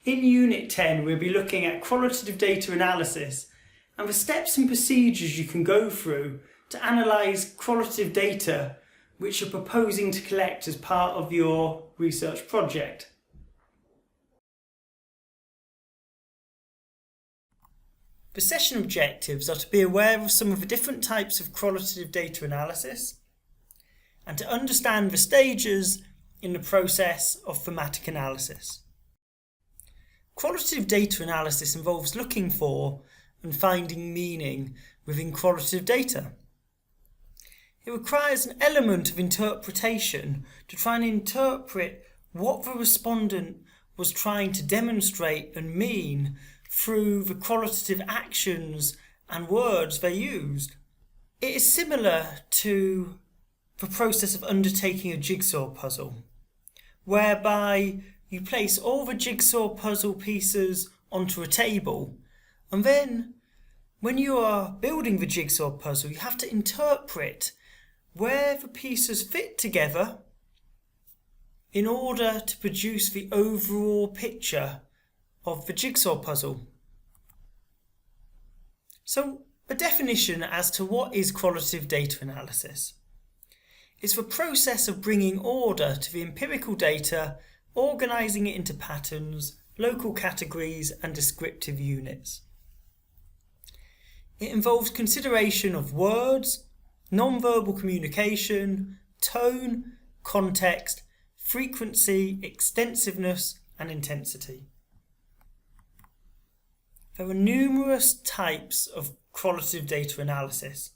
In Unit 10, we'll be looking at qualitative data analysis and the steps and procedures you can go through to analyse qualitative data which you're proposing to collect as part of your research project. The session objectives are to be aware of some of the different types of qualitative data analysis and to understand the stages in the process of thematic analysis. Qualitative data analysis involves looking for and finding meaning within qualitative data. It requires an element of interpretation to try and interpret what the respondent was trying to demonstrate and mean through the qualitative actions and words they used. It is similar to the process of undertaking a jigsaw puzzle, whereby you place all the jigsaw puzzle pieces onto a table, and then when you are building the jigsaw puzzle, you have to interpret where the pieces fit together in order to produce the overall picture of the jigsaw puzzle. So, a definition as to what is qualitative data analysis. It's the process of bringing order to the empirical data, organising it into patterns, local categories and descriptive units. It involves consideration of words, non-verbal communication, tone, context, frequency, extensiveness and intensity. There are numerous types of qualitative data analysis.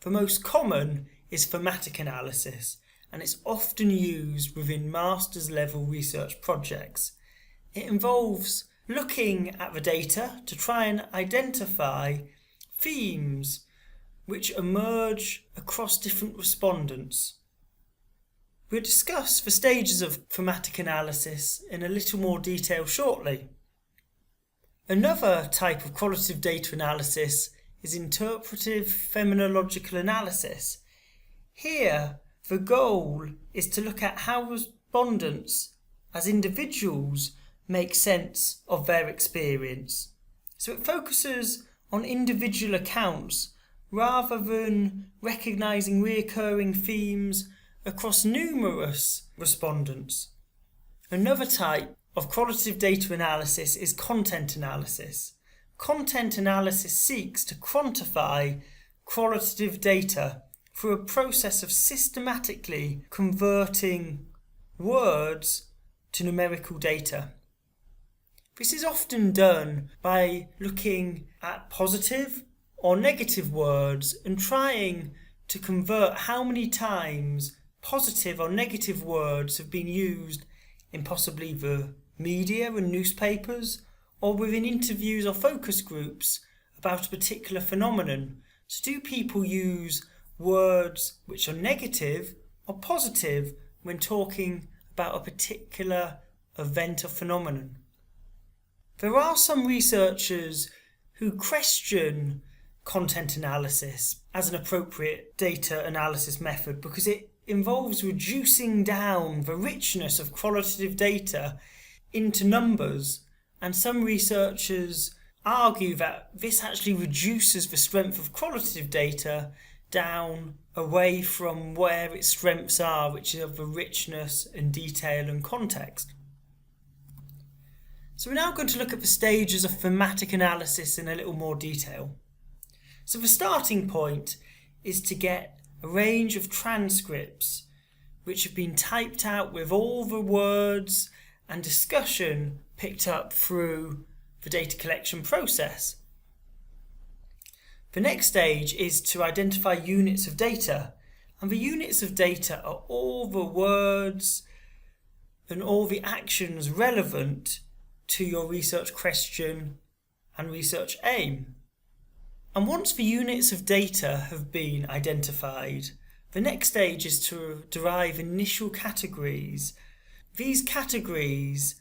The most common is thematic analysis, and it's often used within master's level research projects. It involves looking at the data to try and identify themes which emerge across different respondents. We'll discuss the stages of thematic analysis in a little more detail shortly. Another type of qualitative data analysis is interpretive phenomenological analysis. Here, the goal is to look at how respondents as individuals make sense of their experience. So it focuses on individual accounts rather than recognising recurring themes across numerous respondents. Another type of qualitative data analysis is content analysis. Content analysis seeks to quantify qualitative data through a process of systematically converting words to numerical data. This is often done by looking at positive or negative words and trying to convert how many times positive or negative words have been used in possibly the media and newspapers or within interviews or focus groups about a particular phenomenon. So do people use words which are negative or positive when talking about a particular event or phenomenon? There are some researchers who question content analysis as an appropriate data analysis method because it involves reducing down the richness of qualitative data into numbers, and some researchers argue that this actually reduces the strength of qualitative data down away from where its strengths are, which is of the richness and detail and context. So we're now going to look at the stages of thematic analysis in a little more detail. So the starting point is to get a range of transcripts which have been typed out with all the words and discussion picked up through the data collection process. The next stage is to identify units of data, and the units of data are all the words and all the actions relevant to your research question and research aim. And once the units of data have been identified, the next stage is to derive initial categories. These categories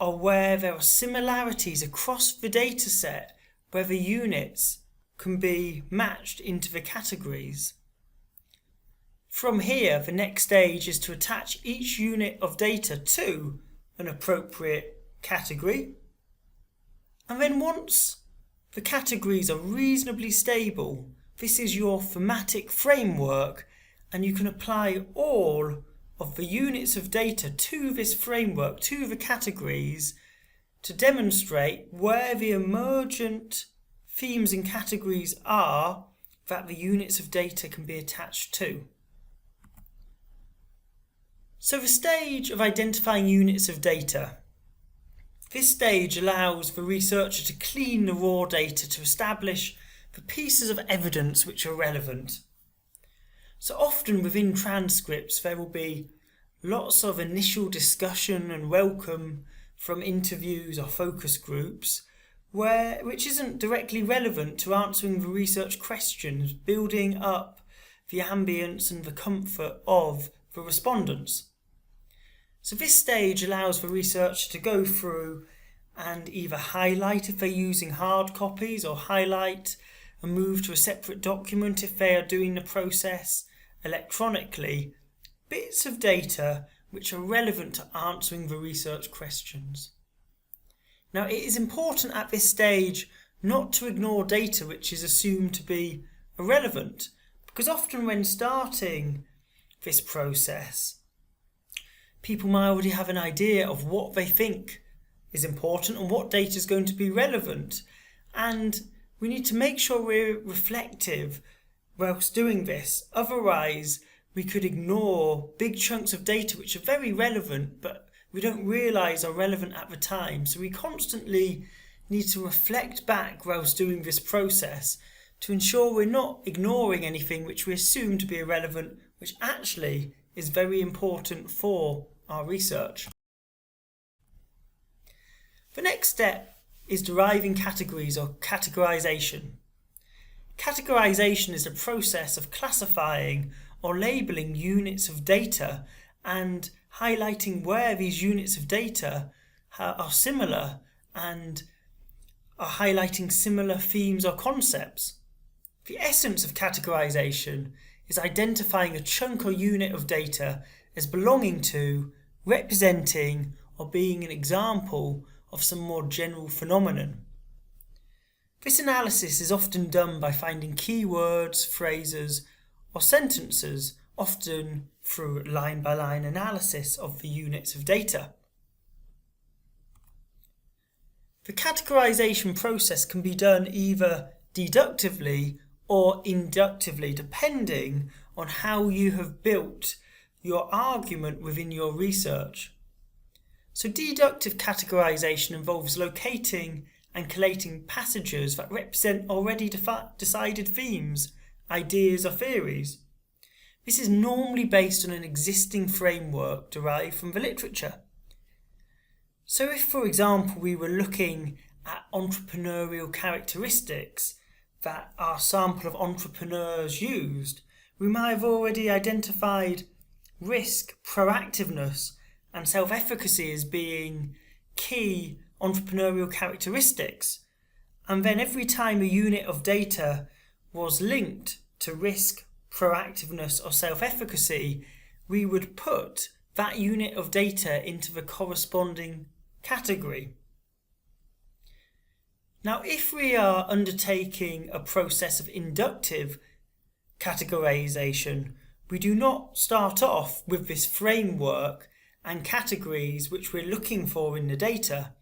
are where there are similarities across the data set where the units can be matched into the categories. From here, the next stage is to attach each unit of data to an appropriate category. And then once the categories are reasonably stable, this is your thematic framework, and you can apply all of the units of data to this framework, to the categories, to demonstrate where the emergent themes and categories are that the units of data can be attached to. So the stage of identifying units of data. This stage allows the researcher to clean the raw data to establish the pieces of evidence which are relevant. So often within transcripts there will be lots of initial discussion and welcome from interviews or focus groups which isn't directly relevant to answering the research questions, building up the ambience and the comfort of the respondents. So this stage allows the researcher to go through and either highlight if they're using hard copies, or highlight and move to a separate document if they are doing the process electronically, bits of data which are relevant to answering the research questions. Now, it is important at this stage not to ignore data which is assumed to be irrelevant, because often when starting this process, people might already have an idea of what they think is important and what data is going to be relevant. And we need to make sure we're reflective whilst doing this. Otherwise, we could ignore big chunks of data which are very relevant, but we don't realise are relevant at the time. So we constantly need to reflect back whilst doing this process to ensure we're not ignoring anything which we assume to be irrelevant, which actually is very important for our research. The next step is deriving categories or categorization. Categorization is the process of classifying or labeling units of data and highlighting where these units of data are similar and are highlighting similar themes or concepts. The essence of categorization is identifying a chunk or unit of data as belonging to, representing, or being an example of some more general phenomenon. This analysis is often done by finding keywords, phrases, or sentences, often through line-by-line analysis of the units of data. The categorization process can be done either deductively or inductively, depending on how you have built your argument within your research. So deductive categorization involves locating and collating passages that represent already decided themes, ideas or theories. This is normally based on an existing framework derived from the literature. So if, for example, we were looking at entrepreneurial characteristics that our sample of entrepreneurs used, we might have already identified risk, proactiveness, and self-efficacy as being key entrepreneurial characteristics. And then every time a unit of data was linked to risk, proactiveness, or self-efficacy, we would put that unit of data into the corresponding category. Now, if we are undertaking a process of inductive categorization, we do not start off with this framework and categories which we're looking for in the data,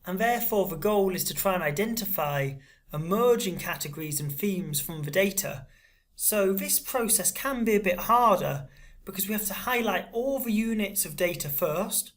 and therefore the goal is to try and identify emerging categories and themes from the data. So this process can be a bit harder because we have to highlight all the units of data first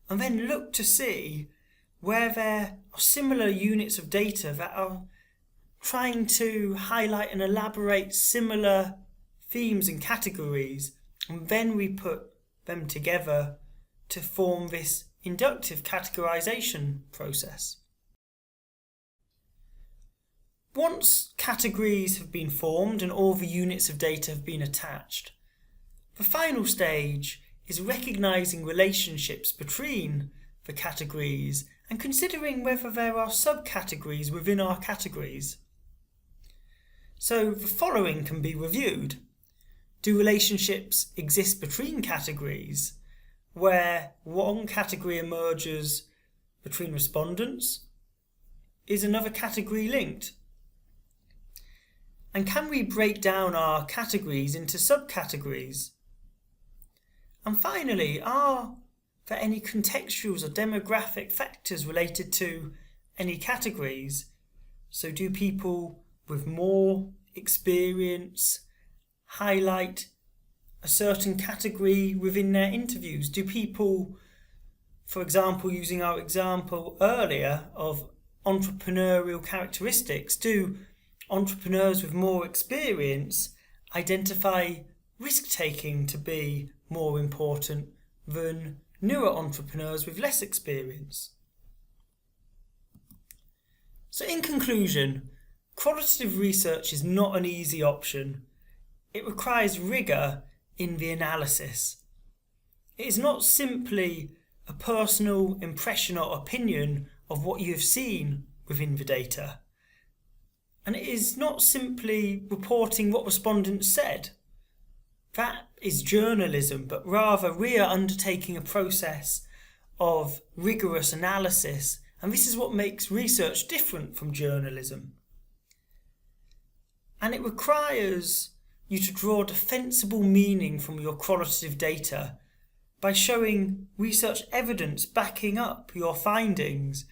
and then look to see where there are similar units of data that are trying to highlight and elaborate similar themes and categories, and then we put them together to form this inductive categorization process. Once categories have been formed and all the units of data have been attached, the final stage is recognizing relationships between the categories and considering whether there are subcategories within our categories. So the following can be reviewed. Do relationships exist between categories, where one category emerges between respondents? Is another category linked? And can we break down our categories into subcategories? And finally, are there any contextuals or demographic factors related to any categories? So do people with more experience highlight a certain category within their interviews? Do people, for example, using our example earlier of entrepreneurial characteristics, do entrepreneurs with more experience identify risk-taking to be more important than newer entrepreneurs with less experience? So in conclusion, qualitative research is not an easy option. It requires rigor in the analysis. It is not simply a personal impression or opinion of what you have seen within the data. And it is not simply reporting what respondents said. That is journalism, but rather we are undertaking a process of rigorous analysis, and this is what makes research different from journalism. And it requires you to draw defensible meaning from your qualitative data by showing research evidence backing up your findings